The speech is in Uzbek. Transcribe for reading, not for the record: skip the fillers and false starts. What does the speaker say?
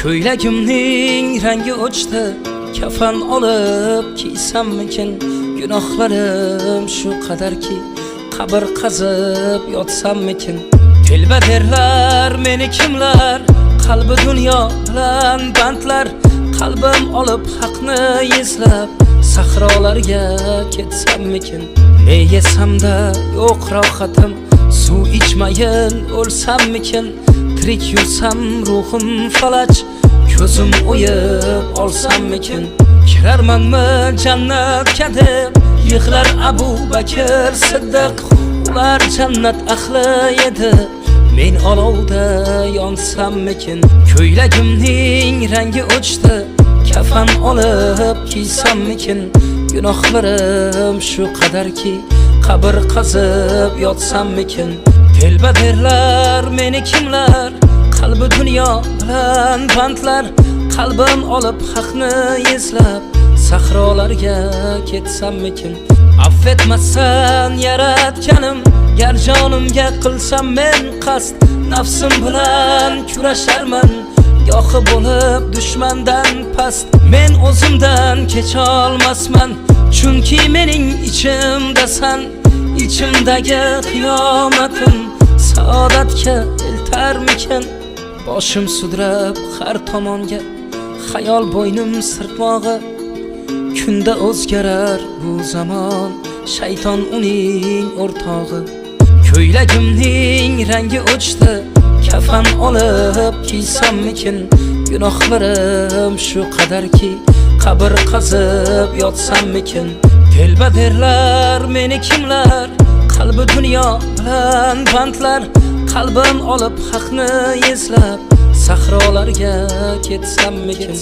Ko'ylagimning rangi o'chdi, kafan olib kiysammikin? Gunohlarim shu qadarki, qabr qazib yotsammikin? Telba derlar meni kimlar, qalbi dunyo bilan bandlar. Qalbim olib haqni izlab, sahrolarga ketsammikin? Ne yesamda yo'q rohatim, suv ichmayin o'lsammikin? Tirik yursam ruhim falaj, ko'zim o'yib olsammikin? Kirarmanmi jannatga deb, yig'lar Abu Bakr Siddiq. Ular jannat ahli edi, men olovda yonsammikin? Ko'ylagimning rangi o'chdi, kafan olib kiysammikin? Gunohlarim shu qadarki, qabr qazib yotsammikin? Telba derlar meni kimlar, qalbi dunyo bilan bandlar. Qalbim olib haqni izlab, sahrolarga ketsammikin? Affetmasan yaratganim, gar jonimga qilsam men qasd. Nafsim bilan kurasharman, gohi bo'lib dushmandan past. Men o'zimdan kecha olmasman, chunki mening ichimdasan. İçimdagi qiyomatim saodatga eltarmikin? Boshim sudrab har tomonga, xayol bo'ynim sirtmog'i. Kunda o'zgarar bu zamon, shayton uning o'rtog'i. Ko'ylagimning rangi o'chdi, kafan olib kiysammikin? Gunohlarim shu qadarki, qabr qazib yotsammikin? Telba derlar meni kimlar, qalbi dunyo bilan bandlar. Qalbim olib haqni izlab, sahrolarga ketsammikin?